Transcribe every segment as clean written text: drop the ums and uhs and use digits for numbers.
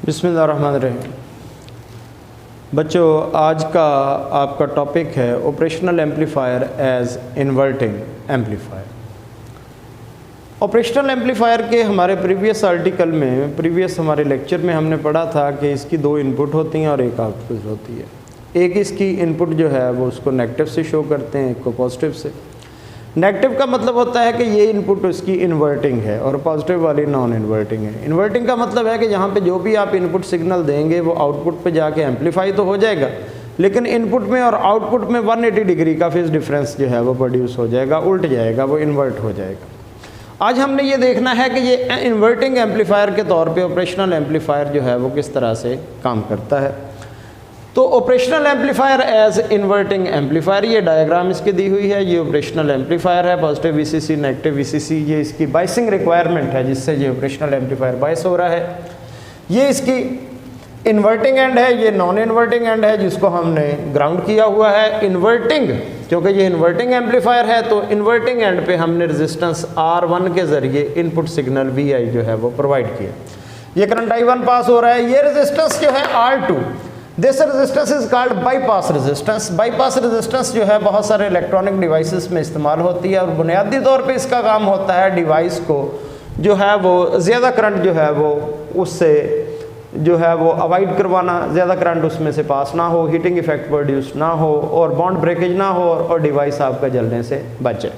बिस्मिल्लाहिर्रहमानिर्रहीम। बच्चों, आज का आपका टॉपिक है operational amplifier as inverting amplifier. Operational amplifier के हमारे प्रीवियस आर्टिकल में हमारे लेक्चर में हमने पढ़ा था कि इसकी दो इनपुट होती हैं और एक आउटपुट होती है। एक इसकी इनपुट जो है वो उसको नेगेटिव से शो करते हैं, एक को पॉजिटिव से। नेगेटिव का मतलब होता है कि ये इनपुट उसकी इन्वर्टिंग है और पॉजिटिव वाली नॉन इन्वर्टिंग है। इन्वर्टिंग का मतलब है कि यहाँ पे जो भी आप इनपुट सिग्नल देंगे वो आउटपुट पे जाके एम्पलीफाई तो हो जाएगा, लेकिन इनपुट में और आउटपुट में 180 डिग्री का फेज डिफरेंस जो है वो प्रोड्यूस हो जाएगा, उल्ट जाएगा, वो इन्वर्ट हो जाएगा। आज हमने ये देखना है कि ये इन्वर्टिंग एम्पलीफायर के तौर पे ऑपरेशनल एम्पलीफायर जो है वो किस तरह से काम करता है। तो operational amplifier as inverting amplifier, ये डायग्राम इसकी दी हुई है। ये ऑपरेशनल एम्पलीफायर है, पॉजिटिव वीसीसी, नेगेटिव वीसीसी। ये इसकी बाइसिंग रिक्वायरमेंट है जिससे ये ऑपरेशनल एम्पलीफायर बाइस हो रहा है। ये इसकी इन्वर्टिंग एंड है, ये नॉन इन्वर्टिंग एंड है जिसको हमने ग्राउंड किया हुआ है। इन्वर्टिंग, क्योंकि ये इन्वर्टिंग एम्पलीफायर है तो इन्वर्टिंग एंड पे हमने रेजिस्टेंस R1 के ज़रिए इनपुट सिग्नल VI जो है वो प्रोवाइड किया। ये करंट I1 पास हो रहा है। ये रेजिस्टेंस जो है R2, this resistance is called bypass resistance. Bypass resistance जो है बहुत सारे इलेक्ट्रॉनिक डिवाइसेस में इस्तेमाल होती है और बुनियादी तौर पे इसका काम होता है डिवाइस को जो है वो ज़्यादा करंट जो है वो उससे जो है वो अवॉइड करवाना, ज़्यादा करंट उसमें से पास ना हो, हीटिंग इफेक्ट प्रोड्यूस ना हो और बॉन्ड ब्रेकेज ना हो और डिवाइस आपका जलने से बचे।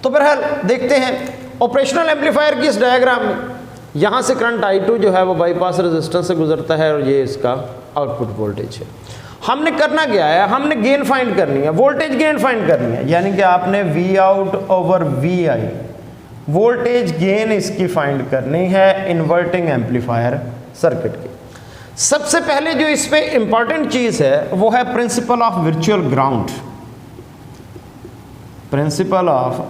तो बहरहाल देखते हैं ऑपरेशनल एम्पलीफायर की इस डायग्राम में यहाँ से करंट I2 जो है वो बाईपास रेजिस्टेंस से गुजरता है और ये इसका आउटपुट वोल्टेज है। हमने करना क्या है, हमने गेन फाइंड करनी है, वोल्टेज गेन फाइंड करनी है, यानी कि आपने V out over VI voltage gain इसकी फाइंड करनी है इन्वर्टिंग एम्पलीफायर सर्किट की। सबसे पहले जो इस पे इंपॉर्टेंट चीज है वो है principle of virtual ground. Principle of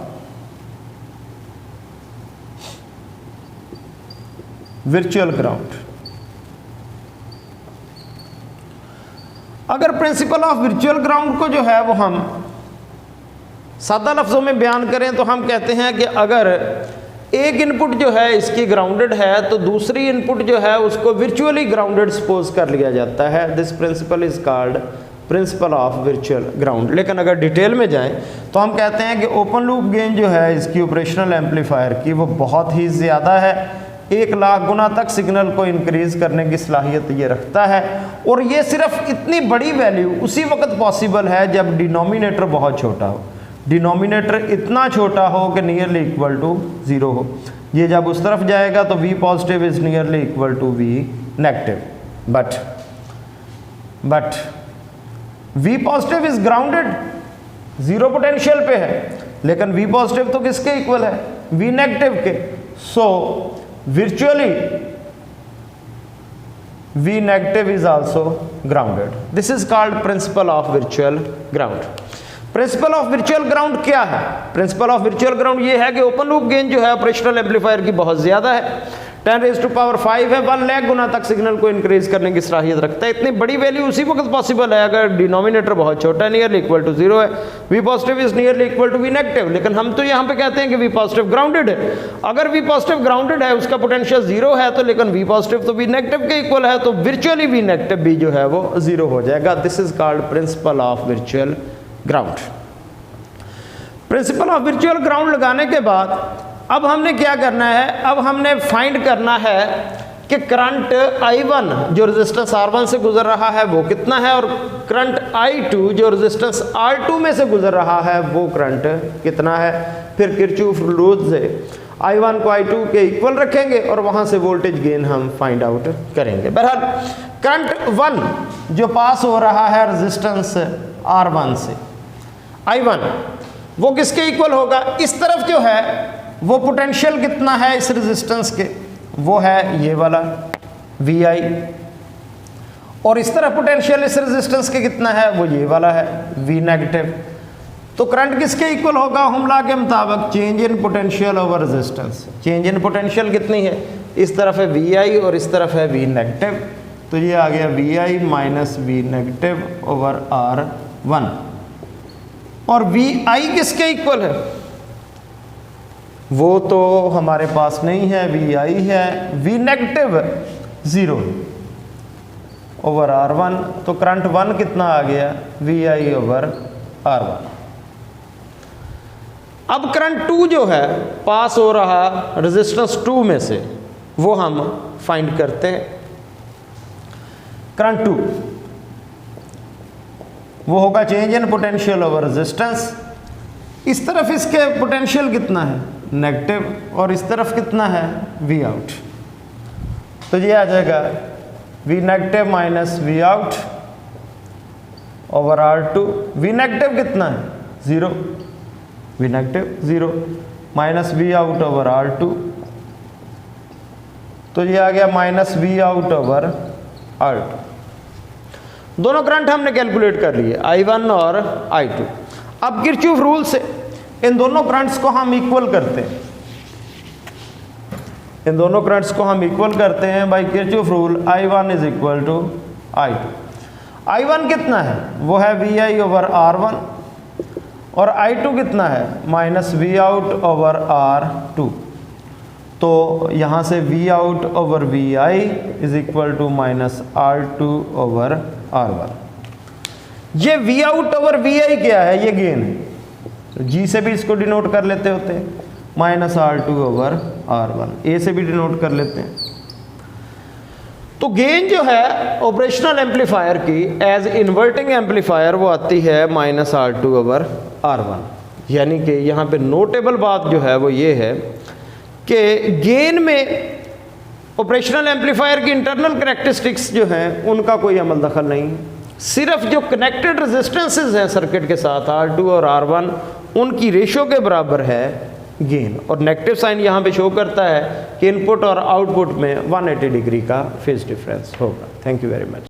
virtual ground. अगर प्रिंसिपल ऑफ वर्चुअल ग्राउंड को जो है वो हम सादा लफ्जों में बयान करें तो हम कहते हैं कि अगर एक इनपुट जो है इसकी ग्राउंडेड है तो दूसरी इनपुट जो है उसको वर्चुअली ग्राउंडेड सपोज कर लिया जाता है। This principle is called principle of virtual ground. लेकिन अगर डिटेल में जाएं तो हम कहते हैं कि ओपन लूप गेन जो है इसकी ऑपरेशनल एम्पलीफायर की वो बहुत ही ज़्यादा है, 1,00,000 गुना तक सिग्नल को इंक्रीज करने की सलाहियत ये रखता है। और ये सिर्फ इतनी बड़ी वैल्यू उसी वक्त पॉसिबल है जब डिनोमिनेटर बहुत छोटा हो। डिनोमिनेटर इतना छोटा हो कि नियरली इक्वल टू 0 हो। ये जब उस तरफ जाएगा तो V positive is nearly equal to V negative. But V positive is grounded, 0 potential पे है, लेकिन V पॉजिटिव तो किसके इक्वल है, V नेगेटिव के। सो virtually V negative is also grounded. This is called principle of virtual ground. Principle of virtual ground क्या है? Principle of virtual ground ये है कि ओपन लूप गेन जो है ऑपरेशनल एम्पलीफायर की बहुत ज्यादा है, 10⁵ है, 1,00,000 गुना तक सिग्नल को इंक्रीज करने की सलाहियत रखता है। इतनी बड़ी वैल्यू उसी वक्त पॉसिबल है अगर डिनोमिनेटर बहुत छोटा है, नियरली इक्वल टू 0 है, V positive is nearly equal to V negative. लेकिन हम तो यहाँ पे कहते हैं कि V पॉजिटिव ग्राउंडेड है। अगर V पॉजिटिव ग्राउंडेड है, उसका पोटेंशियल 0 है, तो लेकिन V पॉजिटिव तो V नेगेटिव के इक्वल है, तो वर्चुअली V नेगेटिव भी जो है वो 0 हो जाएगा। This is called principle of virtual ground. Principle of virtual ground लगाने के बाद अब हमने क्या करना है, अब हमने फाइंड करना है कि करंट I1 जो रेजिस्टेंस R1 से गुजर रहा है वो कितना है और करंट I2 जो रेजिस्टेंस R2 में से गुजर रहा है वो करंट कितना है। फिर किरचॉफ रूल से I1 को I2 के इक्वल रखेंगे और वहां से वोल्टेज गेन हम फाइंड आउट करेंगे। बहरहाल करंट 1 जो पास हो रहा है रेजिस्टेंस R1 से, I1 वो किसके इक्वल होगा, इस तरफ जो है वो पोटेंशियल कितना है इस रेजिस्टेंस के, वो है ये वाला VI, और इस तरफ पोटेंशियल इस रेजिस्टेंस के कितना है, वो ये वाला है V नेगेटिव। तो करंट किसके इक्वल होगा, हुमला के मुताबिक change in potential over resistance. Change in potential कितनी है, इस तरफ है VI और इस तरफ है V नेगेटिव, तो ये आ गया VI minus V negative over R1। और VI किसके इक्वल है, वो तो हमारे पास नहीं है, वी आई है, वी नेगेटिव 0 ओवर R1, तो करंट 1 कितना आ गया, वी आई ओवर R1। अब करंट 2 जो है पास हो रहा रेजिस्टेंस 2 में से, वो हम फाइंड करते हैं। करंट 2 वो होगा change in potential over resistance. इस तरफ इसके पोटेंशियल कितना है, नेगेटिव, और इस तरफ कितना है, वी आउट। तो ये आ जाएगा V negative minus V out over R2। V negative कितना है, 0, V negative 0 minus V out over R2, तो ये आ गया minus V out over R2। दोनों करंट हमने कैलकुलेट कर लिए, I1 और I2। अब किरचॉफ रूल से इन दोनों करंट्स को हम इक्वल करते हैं, इन दोनों करंट्स को हम इक्वल करते हैं by Kirchhoff rule. I1 is equal to I2। I1 कितना है, वो है वी आई ओवर R1, और I2 कितना है, minus V out over R2। तो यहाँ से V out over V I is equal to minus R2 over R1। ये V out over V I क्या है, ये गेन है, तो जी से भी इसको डिनोट कर लेते होते हैं, माइनस R2 ओवर R1, ए से भी डिनोट कर लेते हैं। तो गेन जो है ऑपरेशनल एम्पलीफायर की एज इन्वर्टिंग एम्पलीफायर वो आती है माइनस R2 ओवर R1। यानी कि यहाँ पे नोटेबल बात जो है वो ये है कि गेन में ऑपरेशनल एम्पलीफायर की इंटरनल करैक्टरिस्टिक्स जो हैं उनका कोई अमल दखल नहीं, सिर्फ जो कनेक्टेड रेजिस्टेंसेस हैं सर्किट के साथ R2 और R1 उनकी रेशो के बराबर है गेन। और नेगेटिव साइन यहाँ पे शो करता है कि इनपुट और आउटपुट में 180 डिग्री का फेज डिफरेंस होगा। Thank you very much.